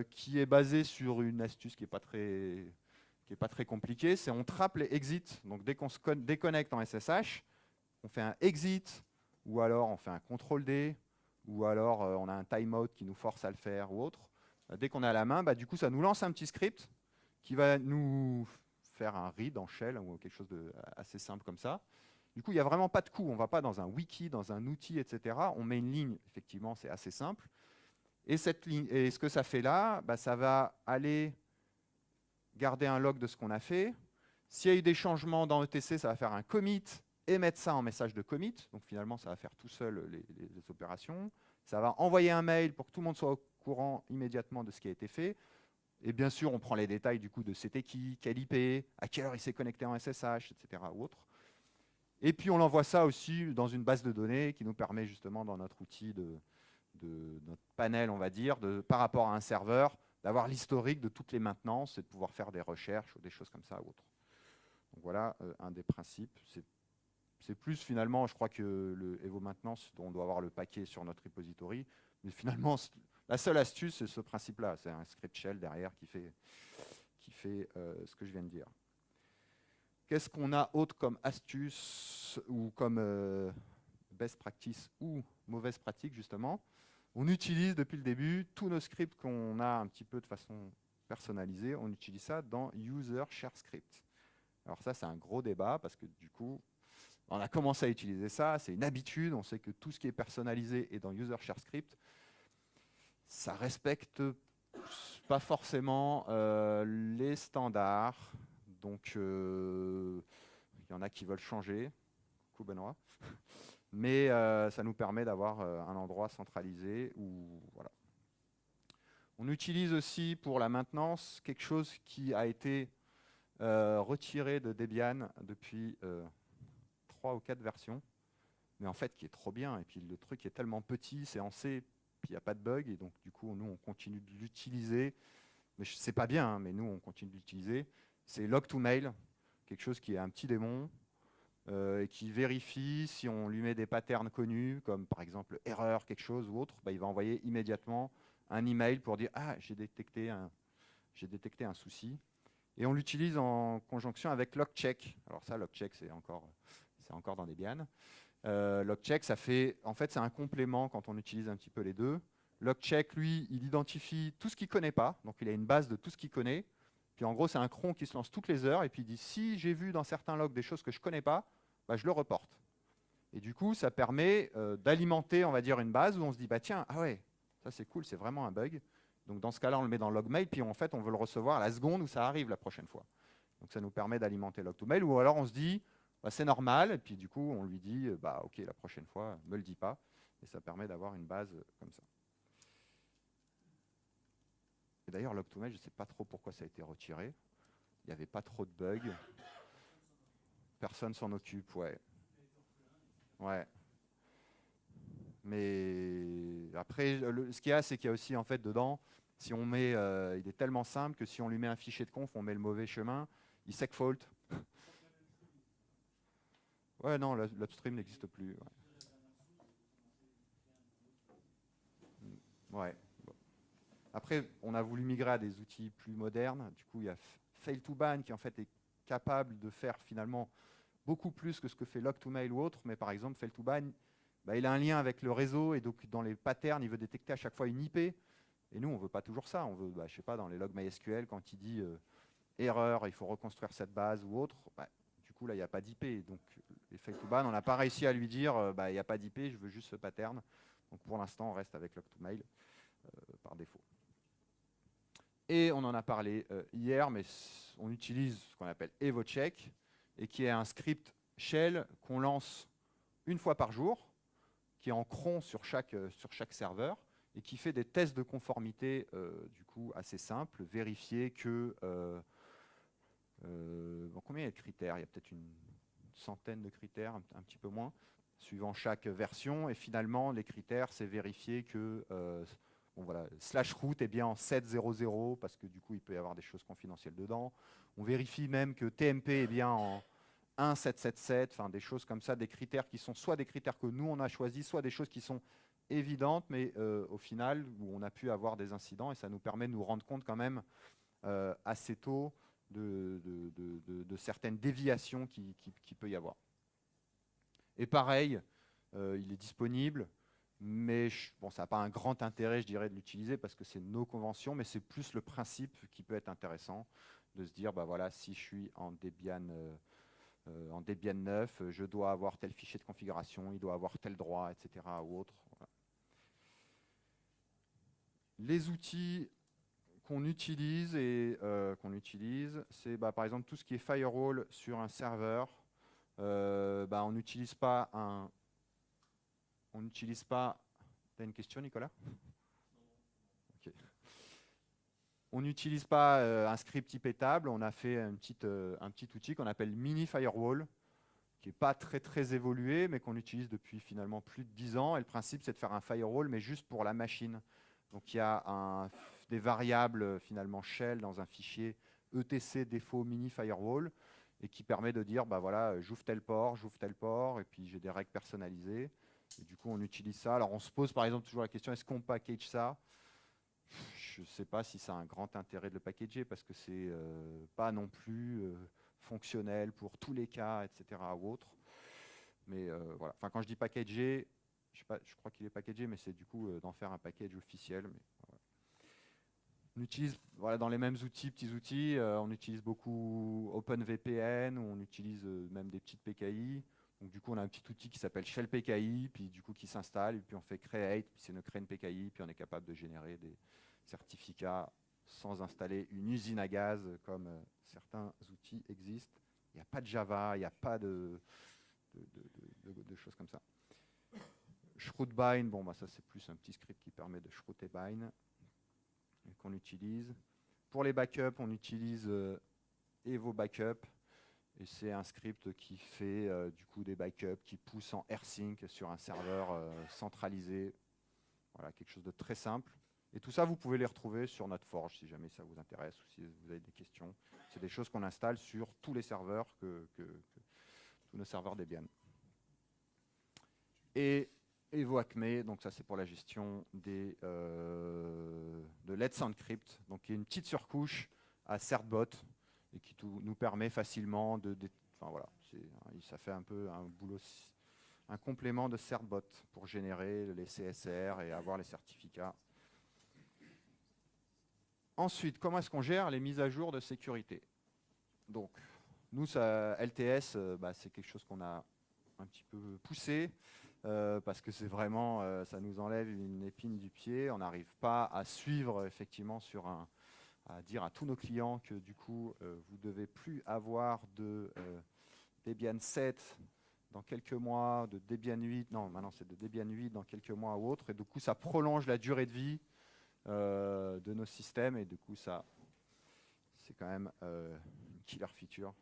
qui est basé sur une astuce qui n'est pas très compliquée. C'est on trappe les exits. Donc dès qu'on se déconnecte en SSH, on fait un exit, ou alors on fait un CTRL-D, ou alors on a un timeout qui nous force à le faire ou autre. Dès qu'on est à la main, du coup ça nous lance un petit script qui va nous faire un read en shell ou quelque chose de assez simple comme ça. Du coup, il n'y a vraiment pas de coût. On ne va pas dans un wiki, dans un outil, etc. On met une ligne, effectivement, c'est assez simple. Et cette ligne, et ce que ça fait là, ça va aller garder un log de ce qu'on a fait. S'il y a eu des changements dans ETC, ça va faire un commit et mettre ça en message de commit. Donc finalement, ça va faire tout seul les opérations. Ça va envoyer un mail pour que tout le monde soit au courant immédiatement de ce qui a été fait. Et bien sûr, on prend les détails du coup de c'était qui, quel IP, à quelle heure il s'est connecté en SSH, etc. ou autre. Et puis on envoie ça aussi dans une base de données qui nous permet justement dans notre outil de notre panel, on va dire, par rapport à un serveur, d'avoir l'historique de toutes les maintenances et de pouvoir faire des recherches ou des choses comme ça ou autre. Donc voilà un des principes. C'est plus finalement, je crois que le Evo Maintenance, dont on doit avoir le paquet sur notre repository, mais finalement, la seule astuce, c'est ce principe-là. C'est un script shell derrière qui fait ce que je viens de dire. Qu'est-ce qu'on a autre comme astuce ou comme best practice ou mauvaise pratique, justement? On utilise depuis le début tous nos scripts qu'on a un petit peu de façon personnalisée. On utilise ça dans User Share Script. Alors ça, c'est un gros débat parce que du coup, on a commencé à utiliser ça. C'est une habitude. On sait que tout ce qui est personnalisé est dans User Share Script. Ça respecte pas forcément les standards. Donc, il y en a qui veulent changer. Coucou Benoît. Mais ça nous permet d'avoir un endroit centralisé où, voilà. On utilise aussi pour la maintenance quelque chose qui a été retiré de Debian depuis 3 ou 4 versions, mais en fait qui est trop bien. Et puis le truc est tellement petit, c'est en C, puis il n'y a pas de bug, et donc du coup nous on continue de l'utiliser. Mais c'est pas bien, hein, mais nous on continue de l'utiliser. C'est log2mail, quelque chose qui est un petit démon, et qui vérifie si on lui met des patterns connus, comme par exemple erreur, quelque chose ou autre, il va envoyer immédiatement un email pour dire « Ah, j'ai détecté un souci ». Et on l'utilise en conjonction avec logcheck. Alors ça, logcheck, c'est encore dans Debian. Logcheck, en fait, c'est un complément quand on utilise un petit peu les deux. Logcheck, lui, il identifie tout ce qu'il ne connaît pas. Donc il a une base de tout ce qu'il connaît. Puis en gros, c'est un cron qui se lance toutes les heures et puis il dit si j'ai vu dans certains logs des choses que je ne connais pas, je le reporte. Et du coup, ça permet d'alimenter, on va dire, une base où on se dit tiens, ah ouais, ça c'est cool, c'est vraiment un bug. Donc dans ce cas-là, on le met dans logmail, puis en fait, on veut le recevoir à la seconde où ça arrive la prochaine fois. Donc ça nous permet d'alimenter log2mail, ou alors on se dit c'est normal, et puis du coup, on lui dit ok, la prochaine fois, ne me le dis pas. Et ça permet d'avoir une base comme ça. Et d'ailleurs, log2mail, je ne sais pas trop pourquoi ça a été retiré. Il n'y avait pas trop de bugs. Personne s'en occupe, ouais. Ouais. Mais après, ce qu'il y a, c'est qu'il y a aussi en fait dedans, si on met, il est tellement simple que si on lui met un fichier de conf, on met le mauvais chemin, il segfault. Ouais, non, l'upstream n'existe plus. Ouais. Bon. Après, on a voulu migrer à des outils plus modernes. Du coup, il y a fail2ban qui en fait est capable de faire finalement beaucoup plus que ce que fait log2mail ou autre. Mais par exemple, fail2ban, il a un lien avec le réseau et donc dans les patterns, il veut détecter à chaque fois une IP. Et nous, on ne veut pas toujours ça. On veut, je sais pas, dans les logs MySQL, quand il dit erreur, il faut reconstruire cette base ou autre, du coup, là, il n'y a pas d'IP. Donc, les fail2ban, on n'a pas réussi à lui dire il n'y a pas d'IP, je veux juste ce pattern. Donc, pour l'instant, on reste avec log2mail par défaut. Et on en a parlé hier, mais on utilise ce qu'on appelle EvoCheck, et qui est un script shell qu'on lance une fois par jour, qui est en cron sur chaque serveur et qui fait des tests de conformité du coup assez simples, vérifier que combien il y a de critères? Il y a peut-être une centaine de critères, un petit peu moins, suivant chaque version. Et finalement, les critères, c'est vérifier que /root est bien en 7.0.0 parce que du coup, il peut y avoir des choses confidentielles dedans. On vérifie même que TMP est bien en 1.7.7.7, enfin des choses comme ça, des critères qui sont soit des critères que nous on a choisis, soit des choses qui sont évidentes, mais au final, où on a pu avoir des incidents, et ça nous permet de nous rendre compte quand même assez tôt de certaines déviations qui peut y avoir. Et pareil, il est disponible, mais bon, ça n'a pas un grand intérêt, je dirais, de l'utiliser parce que c'est nos conventions, mais c'est plus le principe qui peut être intéressant de se dire, bah voilà, si je suis en Debian 9, je dois avoir tel fichier de configuration, il doit avoir tel droit, etc. ou autre. Voilà. Les outils qu'on utilise, c'est par exemple tout ce qui est firewall sur un serveur. On n'utilise pas un... T'as une question, Nicolas? Okay. On n'utilise pas un script ipétable, on a fait un petit outil qu'on appelle Mini Firewall, qui n'est pas très évolué, mais qu'on utilise depuis finalement plus de 10 ans. Et le principe, c'est de faire un firewall, mais juste pour la machine. Donc il y a des variables finalement shell dans un fichier etc défaut mini firewall, et qui permet de dire, bah voilà, j'ouvre tel port, et puis j'ai des règles personnalisées. Et du coup, on utilise ça. Alors on se pose par exemple toujours la question, est-ce qu'on package ça? Je ne sais pas si ça a un grand intérêt de le packager, parce que c'est pas non plus fonctionnel pour tous les cas, etc. ou autre. Mais voilà. Enfin, quand je dis packager, je crois qu'il est packagé, mais c'est du coup d'en faire un package officiel. Mais, voilà. On utilise dans les mêmes outils, petits outils, on utilise beaucoup OpenVPN, ou on utilise même des petites PKI. Donc du coup, on a un petit outil qui s'appelle Shell PKI, puis du coup qui s'installe, et puis on fait create, puis c'est une crée une PKI, puis on est capable de générer des certificats sans installer une usine à gaz comme certains outils existent. Il n'y a pas de Java, il n'y a pas de choses comme ça. Shroudbind, bon, ça c'est plus un petit script qui permet de shrouter bind qu'on utilise. Pour les backups, on utilise Evo Backup, et c'est un script qui fait du coup des backups qui pousse en rsync sur un serveur centralisé. Voilà, quelque chose de très simple. Et tout ça, vous pouvez les retrouver sur notre forge si jamais ça vous intéresse ou si vous avez des questions. C'est des choses qu'on installe sur tous les serveurs, tous nos serveurs Debian. Et Evo Acme, donc ça c'est pour la gestion de Let's Encrypt, donc qui est une petite surcouche à Certbot et qui nous permet facilement enfin voilà, ça fait un peu un boulot, un complément de Certbot pour générer les CSR et avoir les certificats. Ensuite, comment est-ce qu'on gère les mises à jour de sécurité? Donc, nous, LTS, c'est quelque chose qu'on a un petit peu poussé, parce que c'est vraiment, ça nous enlève une épine du pied. On n'arrive pas à suivre, effectivement, à dire à tous nos clients que, du coup, vous ne devez plus avoir de Debian 7 dans quelques mois, de Debian 8, non, maintenant c'est de Debian 8 dans quelques mois ou autre, et du coup, ça prolonge la durée de vie de nos systèmes, et du coup ça c'est quand même une killer feature.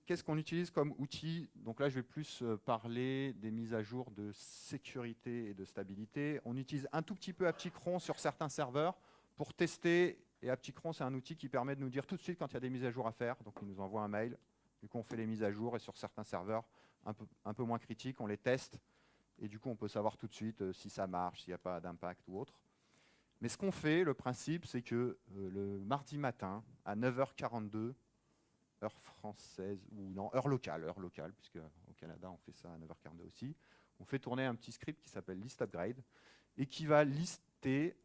Qu'est-ce qu'on utilise comme outil? Donc là je vais plus parler des mises à jour de sécurité et de stabilité. On utilise un tout petit peu ApptiCron sur certains serveurs pour tester, et ApptiCron c'est un outil qui permet de nous dire tout de suite quand il y a des mises à jour à faire. Donc il nous envoie un mail, du coup on fait les mises à jour, et sur certains serveurs un peu moins critiques, on les teste. Et du coup, on peut savoir tout de suite si ça marche, s'il n'y a pas d'impact ou autre. Mais ce qu'on fait, le principe, c'est que le mardi matin, à 9h42, heure française, ou non, heure locale, puisque au Canada, on fait ça à 9h42 aussi, on fait tourner un petit script qui s'appelle list upgrade, et qui va lister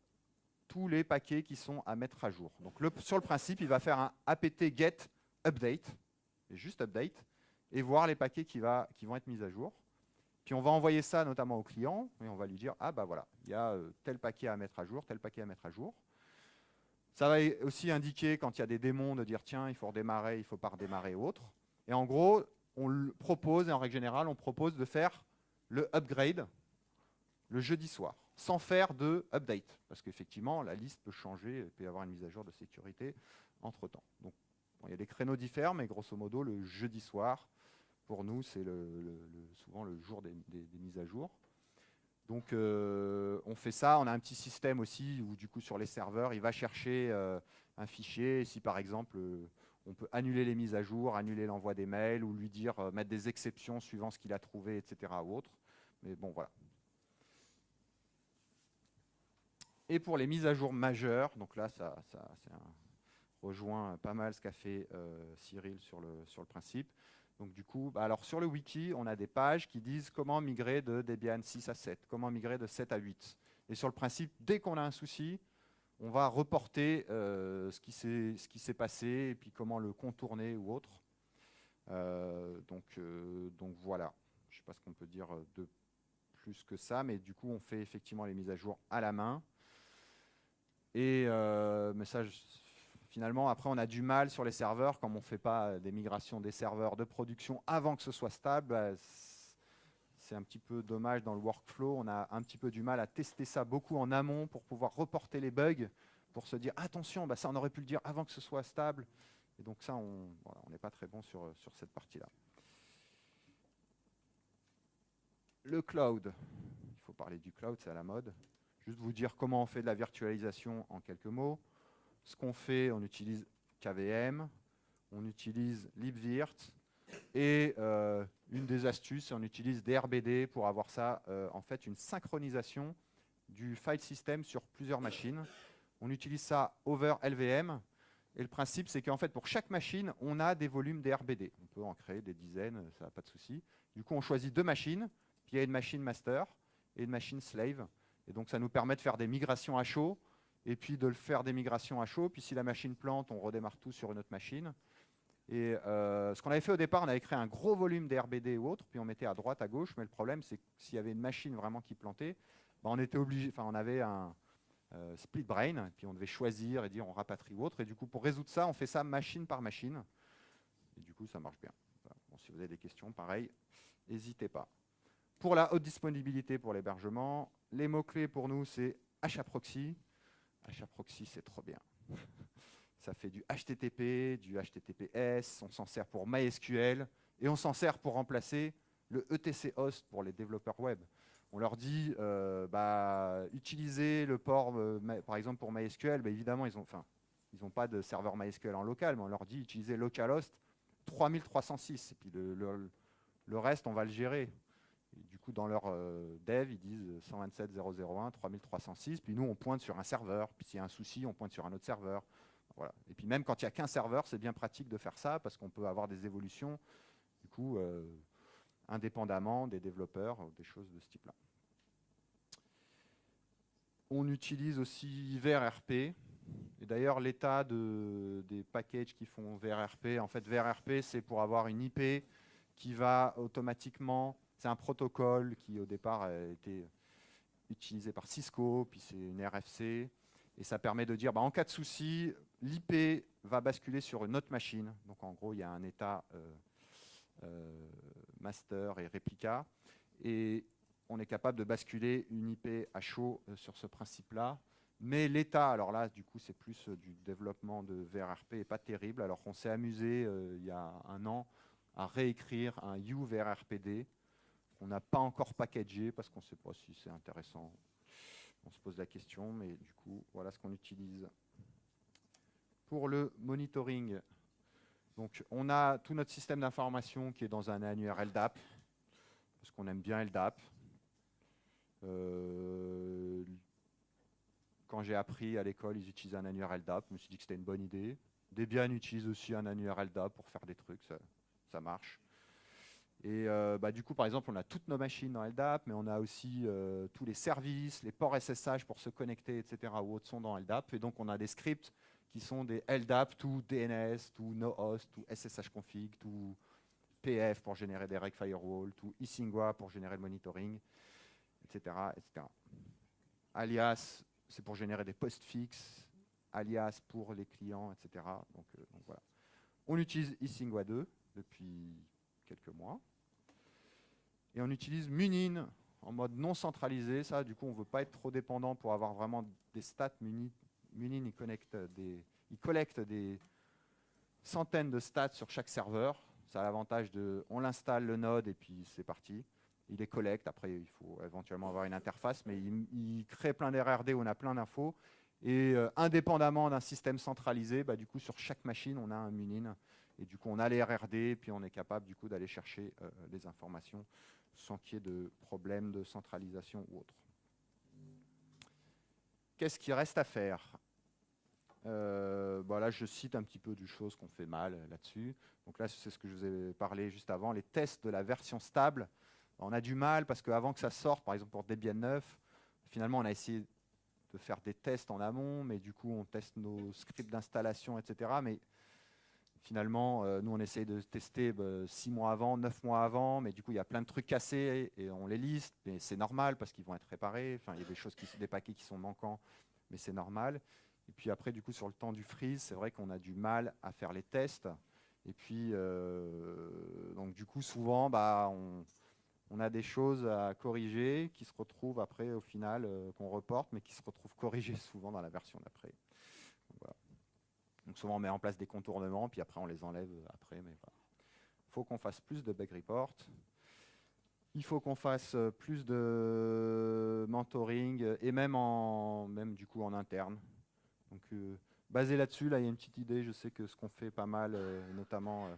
tous les paquets qui sont à mettre à jour. Donc sur le principe, il va faire un apt get update, et juste update, et voir les paquets qui vont être mis à jour. Puis on va envoyer ça notamment au client, et on va lui dire, ah bah voilà, il y a tel paquet à mettre à jour, tel paquet à mettre à jour. Ça va aussi indiquer quand il y a des démons de dire, tiens, il faut redémarrer, il ne faut pas redémarrer ou autre. Et en gros, on le propose, et en règle générale, on propose de faire le upgrade le jeudi soir, sans faire de update, parce qu'effectivement, la liste peut changer, il peut y avoir une mise à jour de sécurité entre-temps. Donc, bon, il y a des créneaux différents, mais grosso modo, le jeudi soir, pour nous, c'est souvent le jour des mises à jour. Donc, on fait ça. On a un petit système aussi où, du coup, sur les serveurs, il va chercher un fichier. Si, par exemple, on peut annuler les mises à jour, annuler l'envoi des mails, ou lui dire mettre des exceptions suivant ce qu'il a trouvé, etc. ou autre. Mais bon, voilà. Et pour les mises à jour majeures, donc là, ça rejoint pas mal ce qu'a fait Cyril sur le principe. Donc du coup, alors sur le wiki, on a des pages qui disent comment migrer de Debian 6 à 7, comment migrer de 7 à 8. Et sur le principe, dès qu'on a un souci, on va reporter ce qui s'est passé et puis comment le contourner ou autre. Donc voilà, je ne sais pas ce qu'on peut dire de plus que ça, mais du coup, on fait effectivement les mises à jour à la main. Et mais ça, finalement, après, on a du mal sur les serveurs, comme on ne fait pas des migrations des serveurs de production avant que ce soit stable. C'est un petit peu dommage dans le workflow. On a un petit peu du mal à tester ça beaucoup en amont pour pouvoir reporter les bugs, pour se dire attention, ça on aurait pu le dire avant que ce soit stable. Et donc ça, on n'est pas très bon sur cette partie-là. Le cloud. Il faut parler du cloud, c'est à la mode. Juste vous dire comment on fait de la virtualisation en quelques mots. Ce qu'on fait, on utilise KVM, on utilise libvirt, et une des astuces, on utilise DRBD pour avoir ça, en fait, une synchronisation du file system sur plusieurs machines. On utilise ça over LVM, et le principe, c'est qu'en fait, pour chaque machine, on a des volumes DRBD. On peut en créer des dizaines, ça n'a pas de souci. Du coup, on choisit 2 machines, puis il y a une machine master et une machine slave. Et donc, ça nous permet de faire des migrations à chaud, et puis de faire des migrations à chaud. Puis si la machine plante, on redémarre tout sur une autre machine. Et ce qu'on avait fait au départ, on avait créé un gros volume d'RBD ou autre, puis on mettait à droite, à gauche. Mais le problème, c'est que s'il y avait une machine vraiment qui plantait, on était obligé, enfin, on avait un split brain, puis on devait choisir et dire on rapatrie ou autre. Et du coup, pour résoudre ça, on fait ça machine par machine. Et du coup, ça marche bien. Voilà. Bon, si vous avez des questions, pareil, n'hésitez pas. Pour la haute disponibilité pour l'hébergement, les mots-clés pour nous, c'est HAProxy. HAProxy, c'est trop bien. Ça fait du HTTP, du HTTPS, on s'en sert pour MySQL, et on s'en sert pour remplacer le ETC host pour les développeurs web. On leur dit, utilisez le port, par exemple pour MySQL, évidemment, ils n'ont pas de serveur MySQL en local, mais on leur dit, utilisez localhost 3306, et puis le reste, on va le gérer. Et du coup, dans leur dev, ils disent 127.0.0.1, 3306, puis nous, on pointe sur un serveur, puis s'il y a un souci, on pointe sur un autre serveur. Voilà. Et puis même quand il n'y a qu'un serveur, c'est bien pratique de faire ça, parce qu'on peut avoir des évolutions, du coup, indépendamment des développeurs, des choses de ce type-là. On utilise aussi VRRP. Et d'ailleurs, l'état des packages qui font VRRP, en fait, VRRP, c'est pour avoir une IP qui va automatiquement... C'est un protocole qui, au départ, a été utilisé par Cisco, puis c'est une RFC. Et ça permet de dire, en cas de souci, l'IP va basculer sur une autre machine. Donc, en gros, il y a un état master et réplica. Et on est capable de basculer une IP à chaud sur ce principe-là. Mais l'état, alors là, du coup, c'est plus du développement de VRRP et pas terrible. Alors qu'on s'est amusé, il y a un an, à réécrire un UVRRPD. On n'a pas encore packagé parce qu'on ne sait pas si c'est intéressant. On se pose la question, mais du coup, voilà ce qu'on utilise. Pour le monitoring, donc on a tout notre système d'information qui est dans un annuaire LDAP, parce qu'on aime bien LDAP. Quand j'ai appris à l'école, ils utilisaient un annuaire LDAP. Je me suis dit que c'était une bonne idée. Debian utilise aussi un annuaire LDAP pour faire des trucs, ça marche. Et du coup, par exemple, on a toutes nos machines dans LDAP, mais on a aussi tous les services, les ports SSH pour se connecter, etc., ou autres sont dans LDAP. Et donc, on a des scripts qui sont des LDAP, tout DNS, tout nohost, tout SSH-config, tout PF pour générer des reg firewall, tout eSingua pour générer le monitoring, etc., etc. Alias, c'est pour générer des postfix, alias pour les clients, etc. Donc voilà. On utilise eSingua 2 depuis quelques mois. Et on utilise Munin en mode non centralisé. Ça, du coup, on ne veut pas être trop dépendant pour avoir vraiment des stats. Munin, il collecte des centaines de stats sur chaque serveur. Ça a l'avantage de, on l'installe le node et puis c'est parti. Il les collecte. Après, il faut éventuellement avoir une interface, mais il crée plein d'RRD où on a plein d'infos. Et indépendamment d'un système centralisé, du coup, sur chaque machine, on a un Munin. Et du coup, on a les RRD, et puis on est capable du coup d'aller chercher les informations sans qu'il y ait de problème de centralisation ou autre. Qu'est-ce qui reste à faire? Là, je cite un petit peu des choses qu'on fait mal là-dessus. Donc là, c'est ce que je vous ai parlé juste avant, les tests de la version stable. On a du mal parce qu'avant que ça sorte, par exemple pour Debian 9, finalement, on a essayé de faire des tests en amont, mais du coup, on teste nos scripts d'installation, etc. Mais finalement, nous, on essaye de tester 6 mois avant, 9 mois avant, mais du coup, il y a plein de trucs cassés et on les liste, mais c'est normal parce qu'ils vont être réparés. Enfin, il y a des choses, des paquets qui sont manquants, mais c'est normal. Et puis après, du coup, sur le temps du freeze, c'est vrai qu'on a du mal à faire les tests. Et puis, donc du coup, souvent, on a des choses à corriger qui se retrouvent après, au final, qu'on reporte, mais qui se retrouvent corrigées souvent dans la version d'après. Voilà. Donc souvent, on met en place des contournements, puis après, on les enlève après. Mais voilà. Il faut qu'on fasse plus de bug report. Il faut qu'on fasse plus de mentoring, et même du coup en interne. Donc, basé là-dessus, là, il y a une petite idée. Je sais que ce qu'on fait pas mal, notamment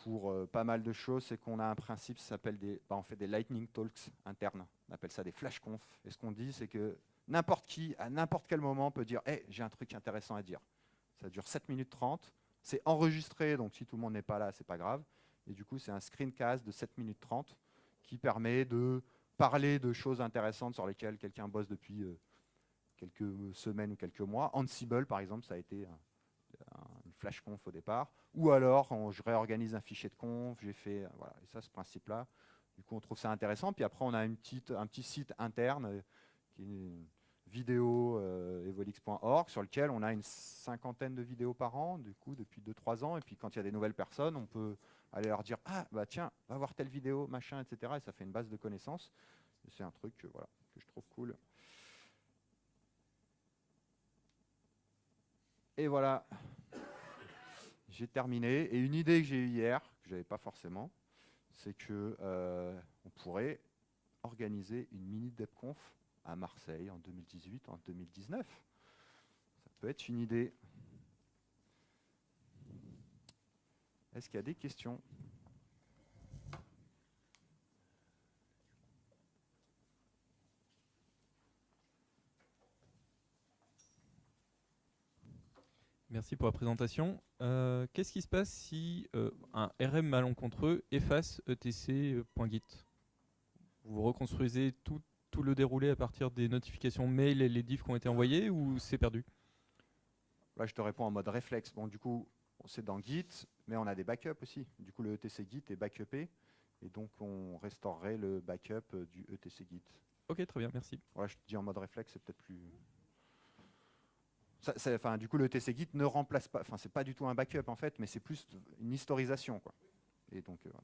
pour pas mal de choses, c'est qu'on a un principe qui s'appelle on fait des lightning talks internes. On appelle ça des flash conf. Et ce qu'on dit, c'est que n'importe qui, à n'importe quel moment, peut dire hey, j'ai un truc intéressant à dire. Ça dure 7 minutes 30. C'est enregistré, donc si tout le monde n'est pas là, c'est pas grave. Et du coup, c'est un screencast de 7 minutes 30 qui permet de parler de choses intéressantes sur lesquelles quelqu'un bosse depuis quelques semaines ou quelques mois. Ansible, par exemple, ça a été une flash conf au départ. Ou alors, je réorganise un fichier de conf, j'ai fait, voilà, et ça, ce principe-là. Du coup, on trouve ça intéressant. Puis après, on a un petit site interne qui est vidéo evolix.org sur lequel on a une 50aine de vidéos par an, du coup, depuis 2-3 ans. Et puis, quand il y a des nouvelles personnes, on peut aller leur dire ah, bah tiens, va voir telle vidéo, machin, etc. Et ça fait une base de connaissances. C'est un truc voilà, que je trouve cool. Et voilà, j'ai terminé. Et une idée que j'ai eue hier, que je n'avais pas forcément, c'est que on pourrait organiser une mini DebConf à Marseille en 2018, en 2019. Ça peut être une idée. Est-ce qu'il y a des questions? Merci pour la présentation. Qu'est-ce qui se passe si un RM malencontreux efface etc.git? Vous reconstruisez tout le déroulé à partir des notifications mail et les diffs qui ont été envoyés ou c'est perdu? Là, je te réponds en mode réflexe. Bon, du coup, c'est dans Git, mais on a des backups aussi. Du coup, le etc Git est backupé, et donc on restaurerait le backup du etc Git. Ok, très bien, merci. Voilà, je te dis en mode réflexe, c'est peut-être plus... du coup, le etc Git ne remplace pas... Enfin, c'est pas du tout un backup, en fait, mais c'est plus une historisation, quoi. Et donc, voilà.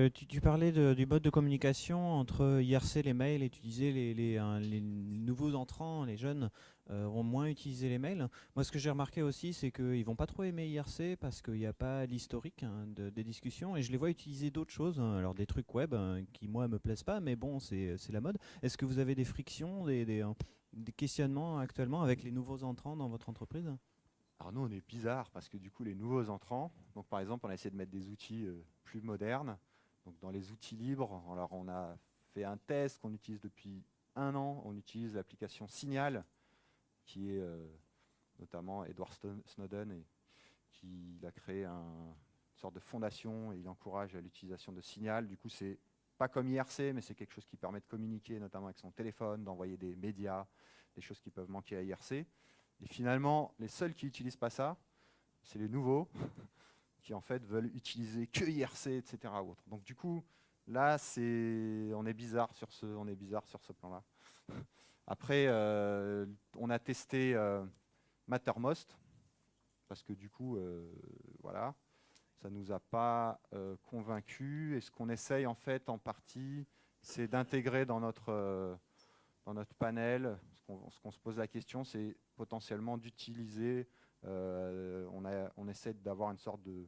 Tu parlais du mode de communication entre IRC, les mails, et tu disais les nouveaux entrants, les jeunes, vont moins utiliser les mails. Moi, ce que j'ai remarqué aussi, c'est qu'ils vont pas trop aimer IRC parce qu'il n'y a pas l'historique des discussions, et je les vois utiliser d'autres choses, alors des trucs web qui, moi, me plaisent pas, mais bon, c'est la mode. Est-ce que vous avez des frictions, des questionnements actuellement avec les nouveaux entrants dans votre entreprise? Alors nous, on est bizarre parce que du coup, les nouveaux entrants, donc par exemple, on a essayé de mettre des outils plus modernes. Donc dans les outils libres, alors on a fait un test qu'on utilise depuis 1 an. On utilise l'application Signal, qui est notamment Edward Snowden, et qui a créé une sorte de fondation, et il encourage à l'utilisation de Signal. Du coup, c'est pas comme IRC, mais c'est quelque chose qui permet de communiquer notamment avec son téléphone, d'envoyer des médias, des choses qui peuvent manquer à IRC. Et finalement, les seuls qui n'utilisent pas ça, c'est les nouveaux, qui en fait veulent utiliser que IRC, etc. Autre. Donc du coup, là, on est bizarre sur ce plan-là. Après, on a testé Mattermost, parce que du coup, voilà, ça nous a pas convaincus. Et ce qu'on essaye en fait en partie, c'est d'intégrer dans notre panel, ce qu'on se pose la question, c'est potentiellement d'utiliser, on essaie d'avoir une sorte de,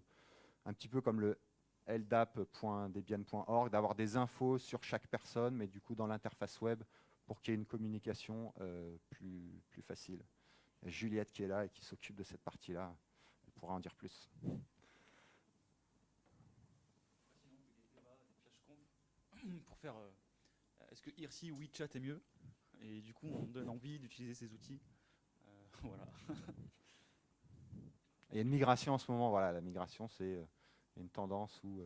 un petit peu comme le ldap.debian.org, d'avoir des infos sur chaque personne, mais du coup dans l'interface web, pour qu'il y ait une communication plus facile. Il y a Juliette qui est là et qui s'occupe de cette partie-là, elle pourra en dire plus. Pour faire est-ce que IRC ou WeChat est mieux, et du coup on donne envie d'utiliser ces outils. Voilà. Il y a une migration en ce moment, voilà, la migration c'est une tendance où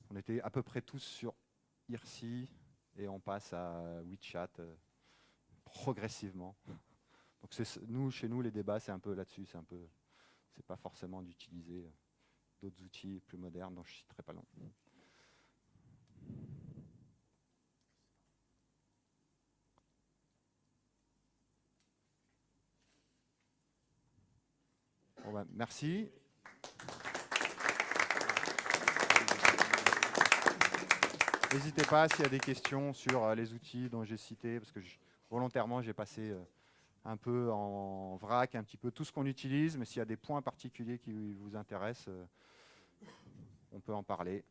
on était à peu près tous sur IRC et on passe à WeChat progressivement. Donc chez nous les débats c'est un peu là-dessus, c'est pas forcément d'utiliser d'autres outils plus modernes dont je ne citerai pas le nom. Bon ben, merci. N'hésitez pas s'il y a des questions sur les outils dont j'ai cité, parce que volontairement j'ai passé un peu en vrac, un petit peu tout ce qu'on utilise, mais s'il y a des points particuliers qui vous intéressent, on peut en parler.